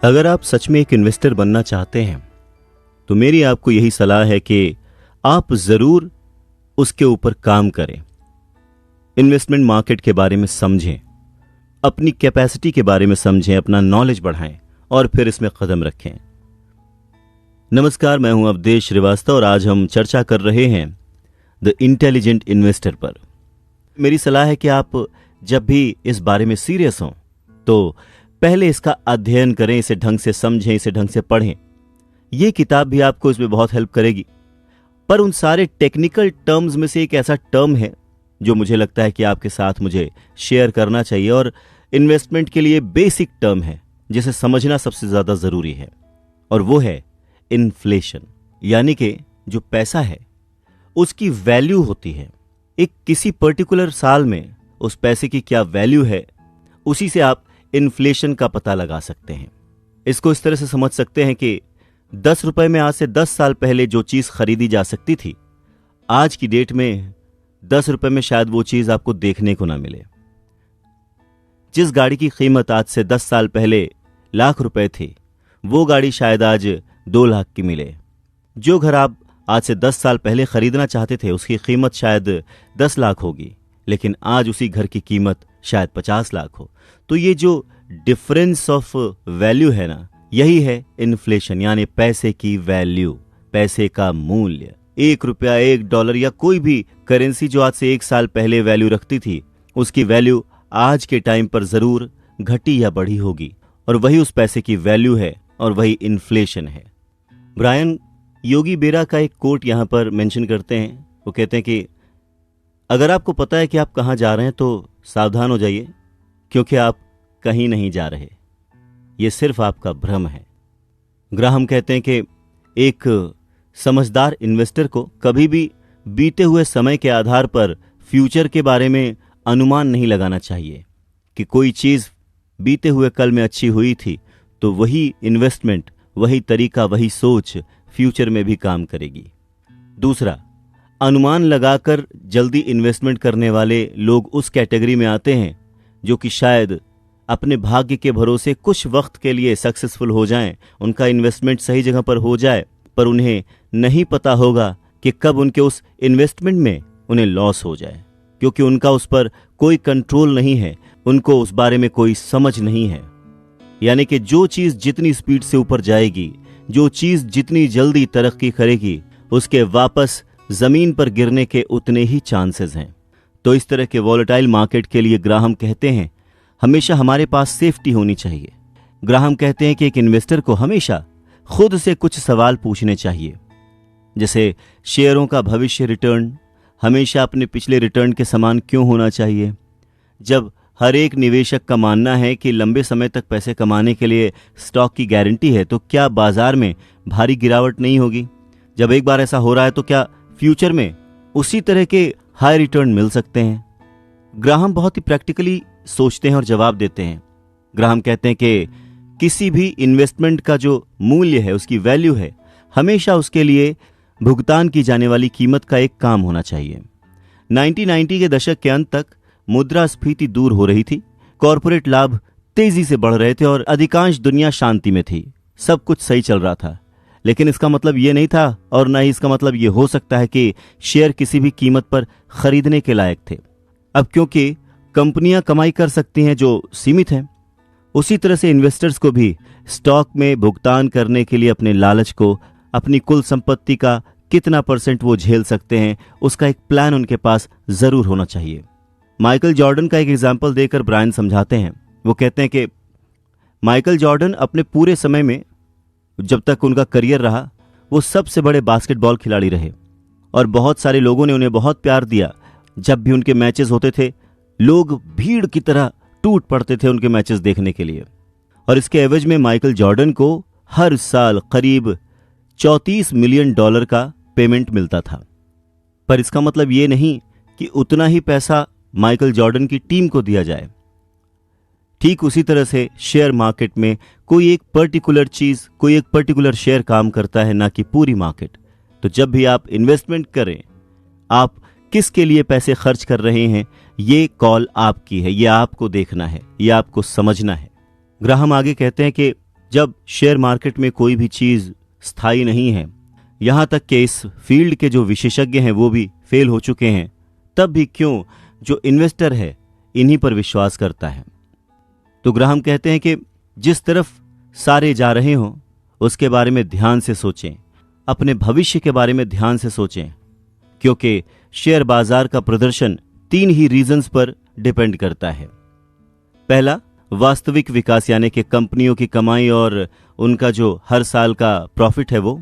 अगर आप सच में एक इन्वेस्टर बनना चाहते हैं तो मेरी आपको यही सलाह है कि आप जरूर उसके ऊपर काम करें, इन्वेस्टमेंट मार्केट के बारे में समझें, अपनी कैपेसिटी के बारे में समझें, अपना नॉलेज बढ़ाएं और फिर इसमें कदम रखें। नमस्कार, मैं हूं अवधेश श्रीवास्तव और आज हम चर्चा कर रहे हैं द इंटेलिजेंट इन्वेस्टर पर। मेरी सलाह है कि आप जब भी इस बारे में सीरियस हों तो पहले इसका अध्ययन करें, इसे ढंग से समझें, इसे ढंग से पढ़ें। यह किताब भी आपको इसमें बहुत हेल्प करेगी। पर उन सारे टेक्निकल टर्म्स में से एक ऐसा टर्म है जो मुझे लगता है कि आपके साथ मुझे शेयर करना चाहिए और इन्वेस्टमेंट के लिए बेसिक टर्म है जिसे समझना सबसे ज्यादा जरूरी है, और वो है इन्फ्लेशन। यानी कि जो पैसा है उसकी वैल्यू होती है। एक किसी पर्टिकुलर साल में उस पैसे की क्या वैल्यू है, उसी से आप इन्फ्लेशन का पता लगा सकते हैं। इसको इस तरह से समझ सकते हैं कि 10 रुपए में आज से 10 साल पहले जो चीज खरीदी जा सकती थी, आज की डेट में 10 रुपए में शायद वो चीज आपको देखने को ना मिले। जिस गाड़ी की कीमत आज से 10 साल पहले लाख रुपए थी, वो गाड़ी शायद आज 2 लाख की मिले। जो घर आप आज से 10 साल पहले खरीदना चाहते थे उसकी कीमत शायद 10 लाख होगी, लेकिन आज उसी घर की कीमत शायद 50 लाख हो। तो ये जो डिफरेंस ऑफ वैल्यू है ना, यही है इन्फ्लेशन, यानी पैसे की वैल्यू, पैसे का मूल्य। 1 रुपया, $1 या कोई भी करेंसी जो आज से 1 साल पहले वैल्यू रखती थी, उसकी वैल्यू आज के टाइम पर जरूर घटी या बढ़ी होगी, और वही उस पैसे की वैल्यू है और वही इन्फ्लेशन है। ब्रायन योगी बेरा का एक कोट यहां पर मेंशन करते हैं। वो कहते हैं कि अगर आपको पता है कि आप कहां जा रहे हैं तो सावधान हो जाइए, क्योंकि आप कहीं नहीं जा रहे, यह सिर्फ आपका भ्रम है। ग्राहम कहते हैं कि एक समझदार इन्वेस्टर को कभी भी बीते हुए समय के आधार पर फ्यूचर के बारे में अनुमान नहीं लगाना चाहिए कि कोई चीज बीते हुए कल में अच्छी हुई थी तो वही इन्वेस्टमेंट, वही तरीका, वही सोच फ्यूचर में भी काम करेगी। दूसरा, अनुमान लगाकर जल्दी इन्वेस्टमेंट करने वाले लोग उस कैटेगरी में आते हैं जो कि शायद अपने भाग्य के भरोसे कुछ वक्त के लिए सक्सेसफुल हो जाएं, उनका इन्वेस्टमेंट सही जगह पर हो जाए, पर उन्हें नहीं पता होगा कि कब उनके उस इन्वेस्टमेंट में उन्हें लॉस हो जाए, क्योंकि उनका उस पर कोई कंट्रोल नहीं है, उनको उस बारे में कोई समझ नहीं है। यानी कि जो चीज जितनी स्पीड से ऊपर जाएगी, जो चीज जितनी जल्दी तरक्की करेगी, उसके वापस जमीन पर गिरने के उतने ही चांसेस हैं। तो इस तरह के वॉलेटाइल मार्केट के लिए ग्राहम कहते हैं हमेशा हमारे पास सेफ्टी होनी चाहिए। ग्राहम कहते हैं कि एक इन्वेस्टर को हमेशा खुद से कुछ सवाल पूछने चाहिए, जैसे शेयरों का भविष्य रिटर्न हमेशा अपने पिछले रिटर्न के समान क्यों होना चाहिए? जब हर एक निवेशक का मानना है कि लंबे समय तक पैसे कमाने के लिए स्टॉक की गारंटी है, तो क्या बाजार में भारी गिरावट नहीं होगी? जब एक बार ऐसा हो रहा है तो क्या फ्यूचर में उसी तरह के हाई रिटर्न मिल सकते हैं? ग्राहम बहुत ही प्रैक्टिकली सोचते हैं और जवाब देते हैं। ग्राहम कहते हैं कि किसी भी इन्वेस्टमेंट का जो मूल्य है, उसकी वैल्यू है, हमेशा उसके लिए भुगतान की जाने वाली कीमत का एक काम होना चाहिए। 1990 के दशक के अंत तक मुद्रास्फीति दूर हो रही थी, कॉरपोरेट लाभ तेजी से बढ़ रहे थे और अधिकांश दुनिया शांति में थी, सब कुछ सही चल रहा था। लेकिन इसका मतलब यह नहीं था, और न ही इसका मतलब यह हो सकता है कि शेयर किसी भी कीमत पर खरीदने के लायक थे। अब क्योंकि कंपनियां कमाई कर सकती हैं जो सीमित है, उसी तरह से इन्वेस्टर्स को भी स्टॉक में भुगतान करने के लिए अपने लालच को, अपनी कुल संपत्ति का कितना % वो झेल सकते हैं, उसका एक प्लान उनके पास जरूर होना चाहिए। माइकल जॉर्डन का एक एग्जाम्पल देकर ब्रायन समझाते हैं। वो कहते हैं कि माइकल जॉर्डन अपने पूरे समय में, जब तक उनका करियर रहा, वो सबसे बड़े बास्केटबॉल खिलाड़ी रहे और बहुत सारे लोगों ने उन्हें बहुत प्यार दिया। जब भी उनके मैचेस होते थे, लोग भीड़ की तरह टूट पड़ते थे उनके मैचेस देखने के लिए, और इसके एवज में माइकल जॉर्डन को हर साल करीब $34 मिलियन का पेमेंट मिलता था। पर इसका मतलब ये नहीं कि उतना ही पैसा माइकल जॉर्डन की टीम को दिया जाए। ठीक उसी तरह से शेयर मार्केट में कोई एक पर्टिकुलर चीज, कोई एक पर्टिकुलर शेयर काम करता है, ना कि पूरी मार्केट। तो जब भी आप इन्वेस्टमेंट करें, आप किसके लिए पैसे खर्च कर रहे हैं, ये कॉल आपकी है, ये आपको देखना है, ये आपको समझना है। ग्राहम आगे कहते हैं कि जब शेयर मार्केट में कोई भी चीज स्थायी नहीं है, यहां तक कि इस फील्ड के जो विशेषज्ञ हैं वो भी फेल हो चुके हैं, तब भी क्यों जो इन्वेस्टर है इन्हीं पर विश्वास करता है। तो ग्राहम कहते हैं कि जिस तरफ सारे जा रहे हों उसके बारे में ध्यान से सोचें, अपने भविष्य के बारे में ध्यान से सोचें, क्योंकि शेयर बाजार का प्रदर्शन 3 ही रीजंस पर डिपेंड करता है। पहला, वास्तविक विकास यानी कि कंपनियों की कमाई और उनका जो हर साल का प्रॉफिट है वो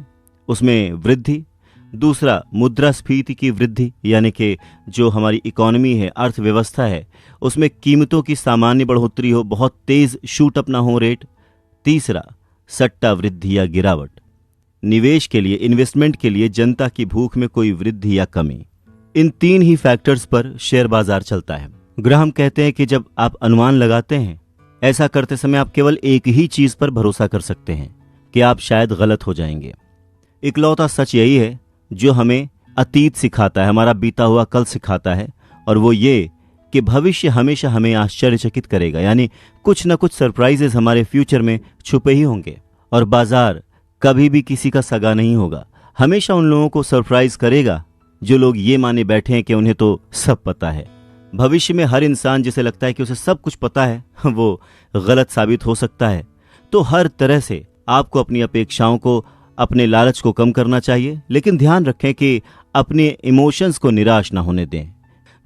उसमें वृद्धि। दूसरा, मुद्रास्फीति की वृद्धि यानी कि जो हमारी इकोनॉमी है, अर्थव्यवस्था है, उसमें कीमतों की सामान्य बढ़ोतरी हो, बहुत तेज शूट अप ना हो रेट। तीसरा, सट्टा वृद्धि या गिरावट, निवेश के लिए, इन्वेस्टमेंट के लिए जनता की भूख में कोई वृद्धि या कमी। इन 3 ही फैक्टर्स पर शेयर बाजार चलता है। ग्राहम कहते हैं कि जब आप अनुमान लगाते हैं, ऐसा करते समय आप केवल एक ही चीज पर भरोसा कर सकते हैं कि आप शायद गलत हो जाएंगे। इकलौता सच यही है जो हमें अतीत सिखाता है, हमारा बीता हुआ कल सिखाता है, और वो ये कि भविष्य हमेशा हमें आश्चर्यचकित करेगा, यानी कुछ न कुछ सरप्राइजेस हमारे फ्यूचर में छुपे ही होंगे। और बाजार कभी भी किसी का सगा नहीं होगा, हमेशा उन लोगों को सरप्राइज करेगा जो लोग ये माने बैठे हैं कि उन्हें तो सब पता है। भविष्य में हर इंसान जिसे लगता है कि उसे सब कुछ पता है वो गलत साबित हो सकता है। तो हर तरह से आपको अपनी अपेक्षाओं को, अपने लालच को कम करना चाहिए, लेकिन ध्यान रखें कि अपने इमोशंस को निराश ना होने दें।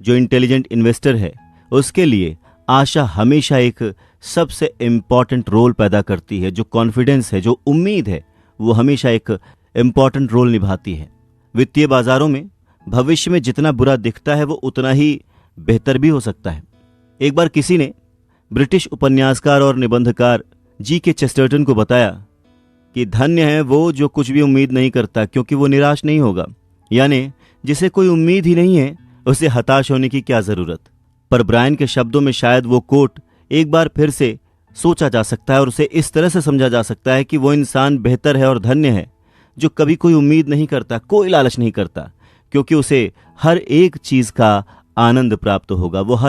जो इंटेलिजेंट इन्वेस्टर है उसके लिए आशा हमेशा एक सबसे इंपॉर्टेंट रोल पैदा करती है। जो कॉन्फिडेंस है, जो उम्मीद है, वो हमेशा एक इंपॉर्टेंट रोल निभाती है। वित्तीय बाजारों में भविष्य में जितना बुरा दिखता है वो उतना ही बेहतर भी हो सकता है। एक बार किसी ने ब्रिटिश उपन्यासकार और निबंधकार जी.के. चेस्टरटन को बताया कि धन्य है वो जो कुछ भी उम्मीद नहीं करता, क्योंकि वो निराश नहीं होगा। यानी जिसे कोई उम्मीद ही नहीं है उसे हताश होने की क्या जरूरत। पर ब्रायन के शब्दों में शायद वो कोट एक बार फिर से सोचा जा सकता है और उसे इस तरह से समझा जा सकता है कि वो इंसान बेहतर है और धन्य है जो कभी कोई उम्मीद नहीं करता, कोई लालच नहीं करता, क्योंकि उसे हर एक चीज का आनंद प्राप्त होगा। वो हर